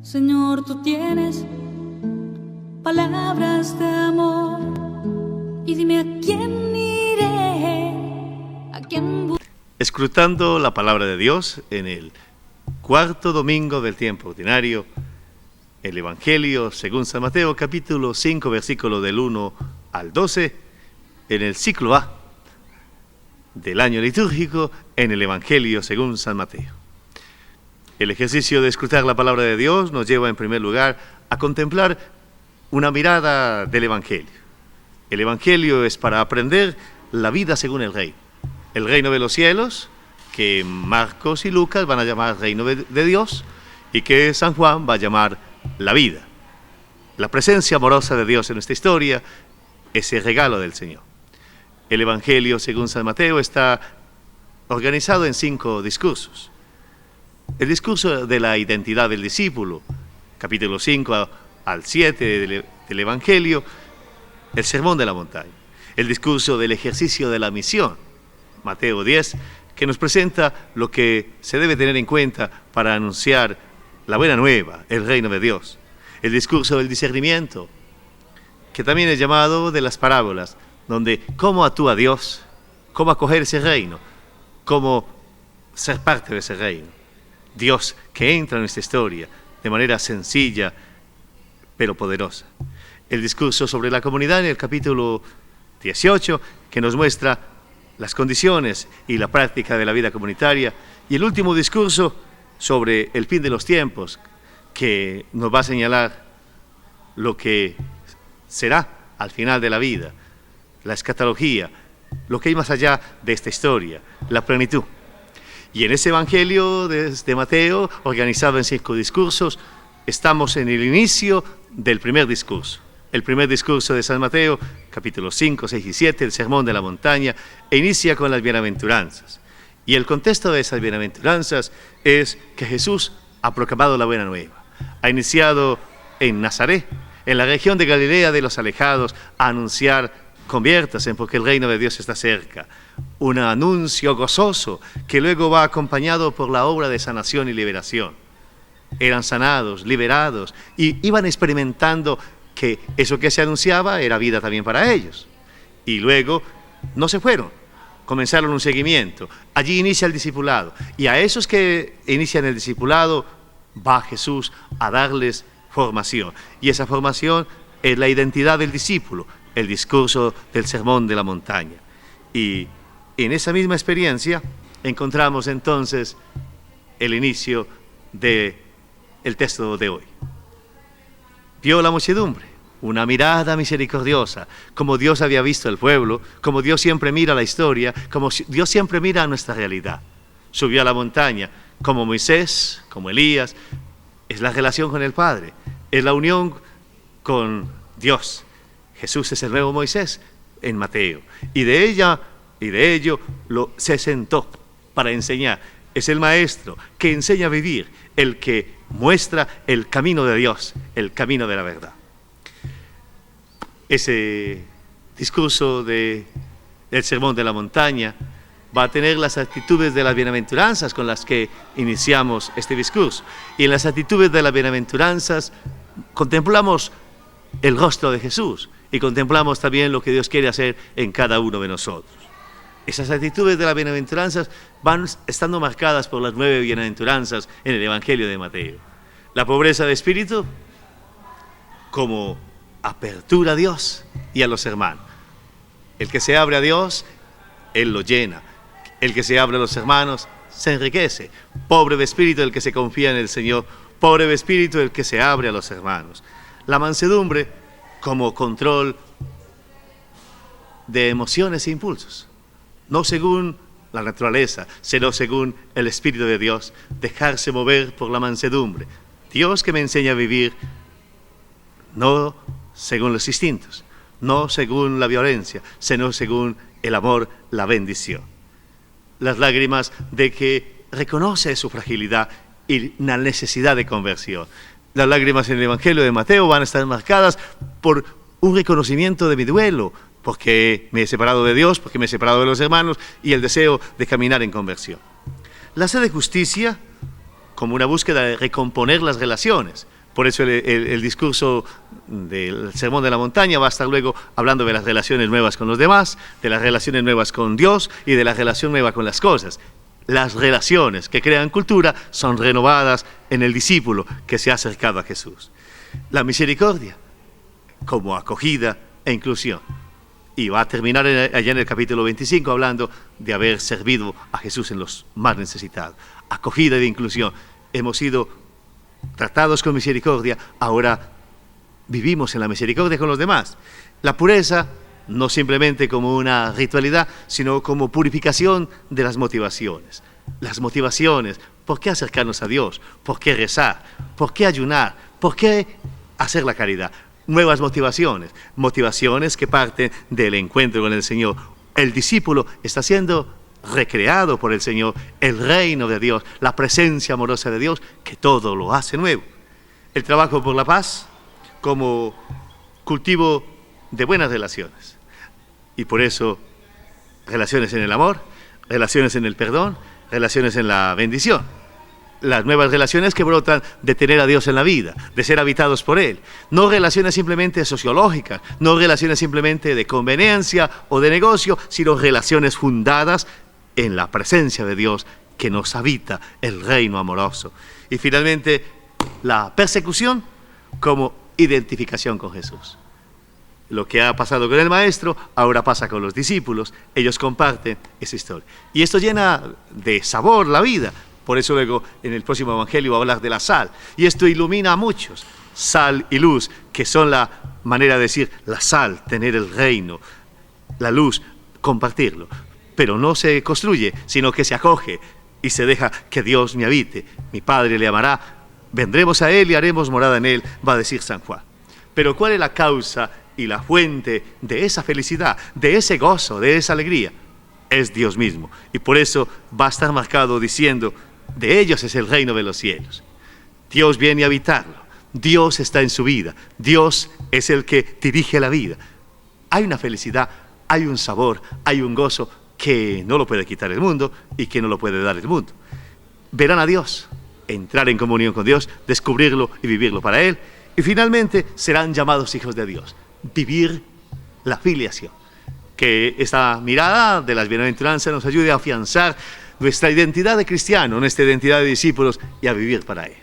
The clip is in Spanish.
Señor, tú tienes palabras de amor, y dime a quién iré, a quién Escrutando la palabra de Dios en el cuarto domingo del tiempo ordinario, el Evangelio según San Mateo, capítulo 5, versículo del 1 al 12, en el ciclo A del año litúrgico, en el Evangelio según San Mateo. El ejercicio de escrutar la palabra de Dios nos lleva en primer lugar a contemplar una mirada del Evangelio. El Evangelio es para aprender la vida según el reino. El reino de los cielos, que Marcos y Lucas van a llamar reino de Dios, y que San Juan va a llamar la vida. La presencia amorosa de Dios en esta historia es el regalo del Señor. El Evangelio según San Mateo está organizado en 5 discursos. El discurso de la identidad del discípulo, capítulo 5 al 7 del Evangelio, el sermón de la montaña. El discurso del ejercicio de la misión, Mateo 10, que nos presenta lo que se debe tener en cuenta para anunciar la buena nueva, el reino de Dios. El discurso del discernimiento, que también es llamado de las parábolas, donde cómo actúa Dios, cómo acoger ese reino, cómo ser parte de ese reino. Dios que entra en nuestra historia de manera sencilla pero poderosa. El discurso sobre la comunidad en el capítulo 18, que nos muestra las condiciones y la práctica de la vida comunitaria. Y el último discurso sobre el fin de los tiempos, que nos va a señalar lo que será al final de la vida, la escatología, lo que hay más allá de esta historia, la plenitud. Y en ese Evangelio de Mateo, organizado en 5 discursos, estamos en el inicio del primer discurso. El primer discurso de San Mateo, capítulos 5, 6 y 7, el sermón de la montaña, e inicia con las bienaventuranzas. Y el contexto de esas bienaventuranzas es que Jesús ha proclamado la buena nueva. Ha iniciado en Nazaret, en la región de Galilea de los alejados, a anunciar: conviértase porque el reino de Dios está cerca. Un anuncio gozoso que luego va acompañado por la obra de sanación y liberación. Eran sanados, liberados, y iban experimentando que eso que se anunciaba era vida también para ellos. Y luego no se fueron, comenzaron un seguimiento. Allí inicia el discipulado, y a esos que inician el discipulado va Jesús a darles formación. Y esa formación es la identidad del discípulo, el discurso del sermón de la montaña. Y en esa misma experiencia encontramos entonces el inicio del texto de hoy. Vio la muchedumbre, una mirada misericordiosa, como Dios había visto al pueblo, como Dios siempre mira la historia, como Dios siempre mira a nuestra realidad. Subió a la montaña, como Moisés, como Elías. Es la relación con el Padre, es la unión con Dios. Jesús es el nuevo Moisés en Mateo, y de ello se sentó para enseñar. Es el maestro que enseña a vivir, el que muestra el camino de Dios, el camino de la verdad. Ese discurso del sermón de la montaña va a tener las actitudes de las bienaventuranzas con las que iniciamos este discurso. Y en las actitudes de las bienaventuranzas contemplamos el rostro de Jesús, y contemplamos también lo que Dios quiere hacer en cada uno de nosotros. Esas actitudes de las bienaventuranzas van estando marcadas por las 9 bienaventuranzas en el Evangelio de Mateo. La pobreza de espíritu como apertura a Dios y a los hermanos. El que se abre a Dios, Él lo llena. El que se abre a los hermanos, se enriquece. Pobre de espíritu el que se confía en el Señor. Pobre de espíritu el que se abre a los hermanos. La mansedumbre como control de emociones e impulsos, no según la naturaleza, sino según el Espíritu de Dios, dejarse mover por la mansedumbre. Dios que me enseña a vivir no según los instintos, no según la violencia, sino según el amor, la bendición. Las lágrimas de que reconoce su fragilidad y la necesidad de conversión. Las lágrimas en el Evangelio de Mateo van a estar marcadas por un reconocimiento de mi duelo, porque me he separado de Dios, porque me he separado de los hermanos, y el deseo de caminar en conversión. La sed de justicia como una búsqueda de recomponer las relaciones, Por eso el discurso del Sermón de la Montaña va a estar luego hablando de las relaciones nuevas con los demás, de las relaciones nuevas con Dios y de la relación nueva con las cosas. Las relaciones que crean cultura son renovadas en el discípulo que se ha acercado a Jesús. La misericordia como acogida e inclusión. Y va a terminar allá en el capítulo 25 hablando de haber servido a Jesús en los más necesitados. Acogida e inclusión. Hemos sido tratados con misericordia, ahora vivimos en la misericordia con los demás. La pureza, no simplemente como una ritualidad, sino como purificación de las motivaciones. Las motivaciones, ¿por qué acercarnos a Dios? ¿Por qué rezar? ¿Por qué ayunar? ¿Por qué hacer la caridad? Nuevas motivaciones, motivaciones que parten del encuentro con el Señor. El discípulo está siendo recreado por el Señor, el reino de Dios, la presencia amorosa de Dios, que todo lo hace nuevo. El trabajo por la paz como cultivo de buenas relaciones. Y por eso, relaciones en el amor, relaciones en el perdón, relaciones en la bendición. Las nuevas relaciones que brotan de tener a Dios en la vida, de ser habitados por Él. No relaciones simplemente sociológicas, no relaciones simplemente de conveniencia o de negocio, sino relaciones fundadas en la presencia de Dios que nos habita, el reino amoroso. Y finalmente, la persecución como identificación con Jesús. Lo que ha pasado con el maestro, ahora pasa con los discípulos. Ellos comparten esa historia. Y esto llena de sabor la vida. Por eso luego en el próximo evangelio va a hablar de la sal. Y esto ilumina a muchos. Sal y luz, que son la manera de decir la sal, tener el reino. La luz, compartirlo. Pero no se construye, sino que se acoge y se deja que Dios me habite. Mi Padre le amará. Vendremos a Él y haremos morada en Él, va a decir San Juan. Pero ¿cuál es la causa y la fuente de esa felicidad, de ese gozo, de esa alegría? Es Dios mismo. Y por eso va a estar marcado diciendo, de ellos es el reino de los cielos. Dios viene a habitarlo. Dios está en su vida. Dios es el que dirige la vida. Hay una felicidad, hay un sabor, hay un gozo que no lo puede quitar el mundo y que no lo puede dar el mundo. Verán a Dios, entrar en comunión con Dios, descubrirlo y vivirlo para Él. Y finalmente serán llamados hijos de Dios. Vivir la filiación. Que esta mirada de las bienaventuranzas nos ayude a afianzar nuestra identidad de cristiano, nuestra identidad de discípulos y a vivir para Él.